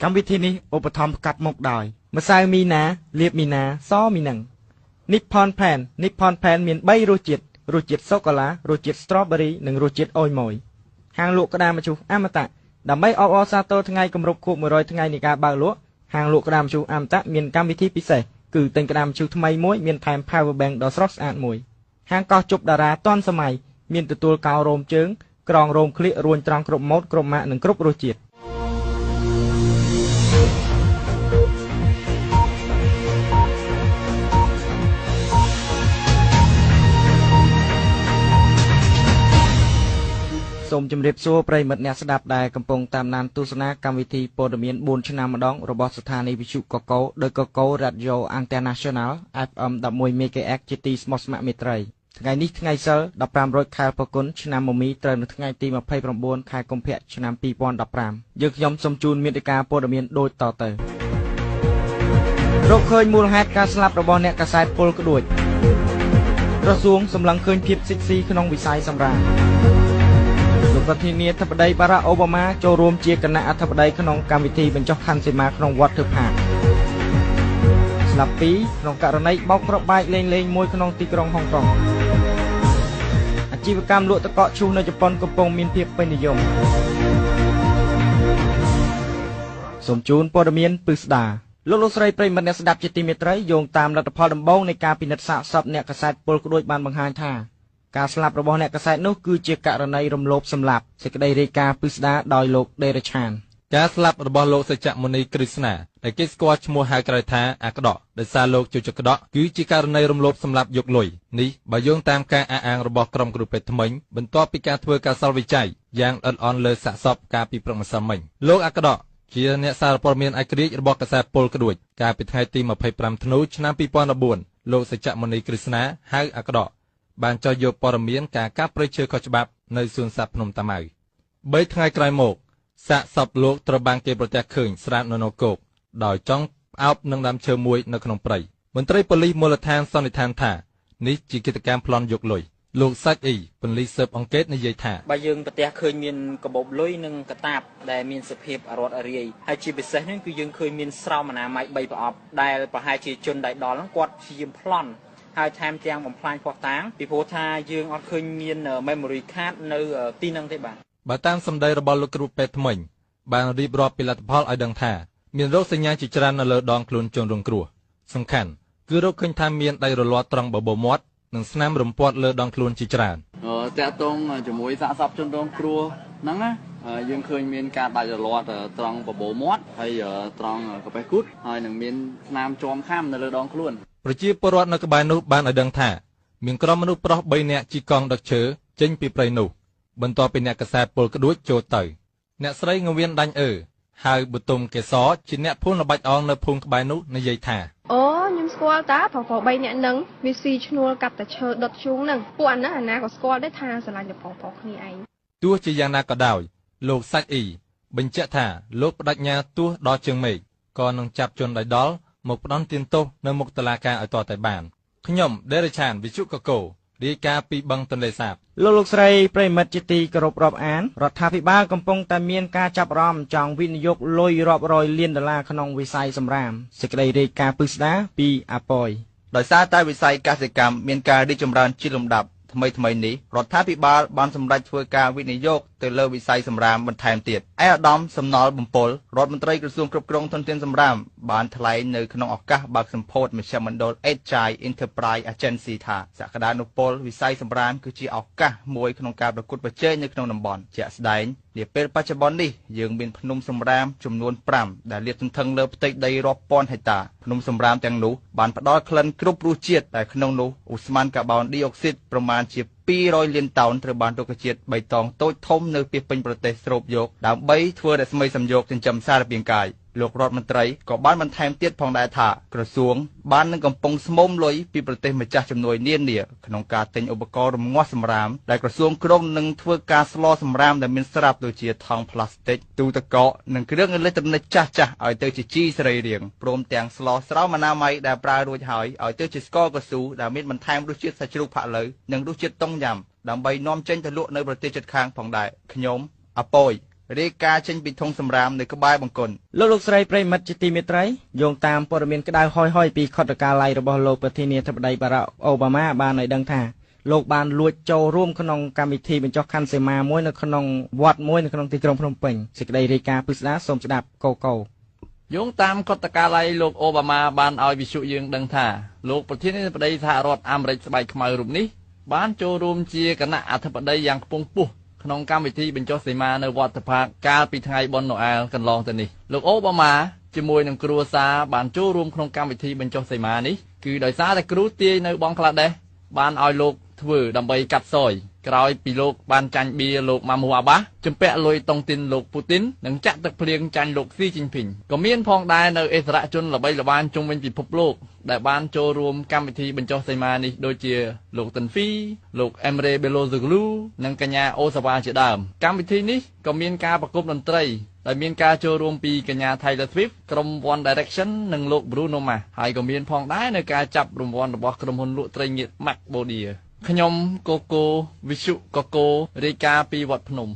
កម្មវិធីនេះឧបត្ថម្ភកាត់មុខដោយម្សៅមីណាលៀបមីណាសមីនឹង Nippon Pan មាន3រសជាតិសូកូឡារសជាតិ Strawberry និងរសជាតិអូយម៉ូយហាងលក់ក្តាមម្ជូរអមតៈដើម្បីអបអរសាទរថ្ងៃគម្រប់ខួប100ថ្ងៃនៃការបើកលក់ហាងលក់ក្តាមម្ជូរអមតៈមានកម្មវិធីពិសេសគឺទិញក្តាមម្ជូរថ្មីមួយមានថែម Power Bank ដ៏ស្រស់ស្អាតមួយហាងកោះជប់តារាទាន់សម័យមានទទួលកោររោមជើងក្រងរោមក្លៀករួញត្រង់គ្រប់ម៉ូតគ្រប់ម៉ាកនិងគ្រប់រសជាតិសូមជម្រាបសួរប្រិយមិត្តអ្នកស្ដាប់ដែលកំពុងតាមដានទស្សនាកម្មវិធីព័ត៌មាន4ឆ្នាំម្ដងរបស់ស្ថានីយ៍វិទ្យុកកូ The Coco Radio International FM 11 MHz ជាទីស្មោះស្ម័គ្រមេត្រីថ្ងៃនេះថ្ងៃសីល15រោចខែផល្គុនឆ្នាំមមីត្រូវនៅថ្ងៃទី29ខែកុម្ភៈឆ្នាំ2015យើងខ្ញុំសូមជូនមេតិការព័ត៌មានដូចតទៅរកឃើញមូលហេតុការស្លាប់របស់អ្នកកាសែតពលក្ដួចក្រសួងសម្លឹងឃើញភាពសិចស៊ីក្នុងវិស័យសម្រាមលោកប្រធានាធិបតីបារ៉ាអូបាម៉ាចូលរួមជាគណៈអធិបតីក្នុងកម្មវិធីបញ្ចុះខន្ធសីមាក្នុងវត្តធឺផាតស្លាប់ពីក្នុងករណីបោកគ្រាប់បែកលេងមួយក្នុងទីក្រុងហុងកុងអាជីវកម្មលក់ទឹកកកឈូសនៅជប៉ុនកំពុងមានភាពពេញនិយមសូមជូនព័ត៌មានពិស្ដាលោកស្រីប្រិយមិត្តអ្នកស្ដាប់ជាទីមេត្រីយោងតាមលទ្ធផលដំបូងនៃការពិនិត្យសាកសពអ្នកកាសែតពលក្ដួចបានបង្ហាញថាការស្លាប់របស់អ្នកកាសែតនោះគឺជាករណីរំលោភសម្លាប់សេចក្តីរាយការណ៍ពិស្ដារដោយលោកដេរឆានការស្លាប់របស់លោកសច្ចមុនីគ្រីស្ណាដែលគេស្គាល់ឈ្មោះហៅក្រៅថាអាក្ដកដោយសារលោកជជក្ដកគឺជាករណីរំលោភសម្លាប់យកលុយនេះបើយោងតាមការអះអាងរបស់ក្រុមគ្រូពេទ្យថ្មិញបន្ទាប់ពីការធ្វើការសល់វិច័យយ៉ាងល្អិតល្អន់លើសាកសពកាលពីព្រឹកម្សិលមិញលោកអាក្ដកជាអ្នកសារព័ត៌មានឯករាជ្យរបស់កាសែតពលក្ដួចកាលពីថ្ងៃទី25ធ្នូឆ្នាំ2014លោកសច្ចមុនីគ្រីស្ណាហៅអាក្ដកបានចុះយកព័ត៌មានការកាប់ព្រៃឈើខុសច្បាប់នៅសួនសត្វភ្នំតាម៉ៅ3ថ្ងៃក្រោយមកសាកសពលោកត្រូវបានគេប្រទះឃើញស្រាបនៅនគរដោយចង់ផ្អោបនឹងដើមឈើមួយនៅក្នុងព្រៃមន្ត្រីប៉ូលីសមូលដ្ឋានសន្និដ្ឋានថានេះជាកិច្ចកម្មប្លន់យកលុយលោកសាច់អ៊ីប៉ូលីសស៊ើបអង្កេតនិយាយថាបើយើងប្រទះឃើញមានកាបូបលុយនិងកតាបដែលមានសភាពអរត់អរាយហើយជាពិសេសនេះគឺយើងឃើញមានស្រោមអនាម័យ3ប្រអប់ដែលប្រហែលជាជនដែលដល់ហ្នឹងគាត់ព្យាយាមប្លន់ហើយថែមទាំងបំផ្លាញភស្តុតាងពីព្រោះថាយើងអត់ឃើញមាន memory card នៅទីហ្នឹងទេបាទបើតាមសម្ដីរបស់លោកគ្រូពេទ្យថ្មិញបានរៀបរាប់ពីលទ្ធផលឲ្យដឹងថាមានរោគសញ្ញាជាច្រើននៅលើដងខ្លួនជនរងគ្រោះសំខាន់គឺរកឃើញថាមានដៃរលាត់ត្រង់បបោមាត់និងស្នាមរំពាត់លើដងខ្លួនជាច្រើនតាក់ទងជាមួយសាកសពជនរងគ្រោះហ្នឹងណាយើងឃើញមានការដាច់រលាត់ត្រង់បបោមាត់ហើយត្រង់កាពះគូតហើយនឹងមានស្នាមជាំខាំនៅលើដងខ្លួនប្រជាពលរដ្ឋនៅក្បែរនោះបានឲ្យដឹងថាមានក្រុមមនុស្សប្រុស3នាក់ជិះកង់ដឹកឈើចេញពីព្រៃនោះបន្ទាប់ពីអ្នកកាសែតពលក្ដួចចូលទៅអ្នកស្រីងវៀនដាញ់ហៅបុទុមកេសរជាអ្នកភូមិល្បាច់អងនៅភូមិក្បែរនោះនិយាយថាអូខ្ញុំស្គាល់តាប្រុស3នាក់ហ្នឹងវាស៊ីឈ្នួលកាប់តែឈើដុតជូងហ្នឹងពួកអាហ្នឹងអាណាក៏ស្គាល់ដែរថាស្រឡាញ់តែប្រុសគ្នាឯងទោះជាយ៉ាងណាក៏ដោយលោកសាច់អ៊ីបញ្ជាក់ថាលោកបដិញ្ញាទោះដល់ជើងមេឃក៏នឹងចាប់ជនដៃដល់មកផ្ដន់ទានទោសនៅមុខតុលាការឲ្យទាល់តែបានខ្ញុំដេរឆានវិទ្យុកកូរាយការណ៍ពីបឹងទន្លេសាបលោកស្រីប្រិមិត្តជាទីគោរពរាប់អានរដ្ឋាភិបាលកំពុងតែមានការចាប់អារម្មណ៍ចង់វិនិយោគលុយរាប់រយលានដុល្លារក្នុងវិស័យសម្រាមសេចក្តីរាយការណ៍ពិស្ដារពីអាប៉យដោយសារតែវិស័យកសិកម្មមានការរីកចម្រើនជាលំដាប់ថ្មីនេះរដ្ឋាភិបាលបានសម្រេចធ្វើការវិនិយោគទៅលើវិស័យសម្រាមបន្ថែមទៀតឯកឧត្តមសំណល់បំពល់រដ្ឋមន្ត្រីក្រសួងគ្រប់គ្រងធនធានសម្រាមបានថ្លែងនៅក្នុងឱកាសបើកសម្ពោធមជ្ឈមណ្ឌល Agile Enterprise Agency ថាសក្តានុពលវិស័យសម្រាមគឺជាឱកាសមួយក្នុងការប្រកួតប្រជែងនៅក្នុងតំបន់ជាក់ស្ដែងនាពេលបច្ចុប្បន្ននេះយើងមានភ្នំសម្រាមចំនួន5ដែលលាតសន្ធឹងលើផ្ទៃដីរាប់ពាន់ហិកតាភ្នំសម្រាមទាំងនោះបានផ្ដល់ក្លិនគ្រប់រសជាតិតែក្នុងនោះឧស្ម័នកាបូនឌីអុកស៊ីតប្រមាណជា200លានតោនត្រូវបានរុក្ខជាតិបៃតងតូចធំនៅពីពេញប្រទេសស្រូបយកដើម្បីធ្វើរស្មីសំយោគចិញ្ចឹមសារពាង្គកាយលោករដ្ឋមន្ត្រីក៏បានបន្ថែមទៀតផងដែរថាក្រសួងបាននឹងកំពុងស្មុំលុយពីប្រទេសម្ចាស់ជំនួយនានាក្នុងការទិញឧបករណ៍រំងាស់សម្រាមដែលក្រសួងក្រុងនឹងធ្វើការស្លសម្រាមដែលមានស្រាប់ដូចជាថង់ប្លាស្ទិកទូទឹកកកនិងគ្រឿងអេឡិចត្រូនិកចាស់ៗឲ្យទៅជាជីសរីរាង្គព្រមទាំងស្លស្រោមអនាម័យដែលប្រើរួចហើយឲ្យទៅជាស្ករកស៊ូដែលមានបន្ថែមរសជាតិសាច់ជ្រូកផាក់ឡូវនិងរសជាតិតុងយ៉ាំដើម្បីនាំចេញទៅលក់នៅប្រទេសជិតខាងផងដែរខ្ញុំអាប៉យ រាយការណ៍ចេញពីធុងសម្រាមនៅក្បែរបង្គន់ លោកស្រីប្រិមិត្តជាទីមេត្រីយោងតាមព័ត៌មានក្តៅហួយពីខុទ្ទកាល័យរបស់លោកប្រធានាធិបតីបារ៉ាក់អូបាម៉ាបានឲ្យដឹងថាលោកបានលួចចូលរួមក្នុងកម្មវិធីបញ្ចុះខណ្ឌសីមាមួយនៅក្នុងវត្តមួយនៅក្នុងទីក្រុងភ្នំពេញសេចក្តីរាយការណ៍ពិស្ដារសូមស្ដាប់កូកូ យោងតាមខុទ្ទកាល័យលោកអូបាម៉ាបានឲ្យវិទ្យុយើងដឹងថាលោកប្រធានាធិបតីសហរដ្ឋអាមេរិកស្បែកខ្មៅរូបនេះបានចូលរួមជាគណៈអធិបតីយ៉ាងខ្ពង់ខ្ពស់ក្នុងកម្មវិធីបញ្ចុះសីមានៅវត្តផាកកាលពីថ្ងៃបុណ្យណូអែលកន្លងទៅនេះលោកអូបាម៉ាជាមួយនឹងគ្រួសារបានចូលរួមក្នុងកម្មវិធីបញ្ចុះសីមានេះគឺដោយសារតែគ្រូទាយនៅបង់ក្លាដេសបានឲ្យលោកធ្វើដើម្បីកាត់សយក្រោយពីលោកបានចាញ់បៀលោកម៉ាមូអាបាសជំពាក់លុយតុងទីនលោកពូទីននិងចាក់ទឹកភ្លៀងចាញ់លោកស៊ីជីនភីងក៏មានផងដែរនៅអិសរាជជនល្បីល្បាញជុំវិញពិភពលោកដែលបានចូលរួមកម្មវិធីបញ្ចុះសីមានេះដូចជាលោកតិនហ្វីលោកអេមរេបេឡូស៊ូហ្លូនិងកញ្ញាអូសាវ៉ាជាដើមកម្មវិធីនេះក៏មានការប្រគំតន្ត្រីដែលមានការចូលរួមពីកញ្ញា Taylor Swift ក្រុម One Direction និងលោក Bruno Mars ហើយក៏មានផងដែរនៅការចាប់រង្វាន់របស់ក្រុមហ៊ុនលក់ត្រីងៀត Macbodia ខ្ញុំកូកូវិសុកកូរាយការណ៍ពីវត្តភ្នំ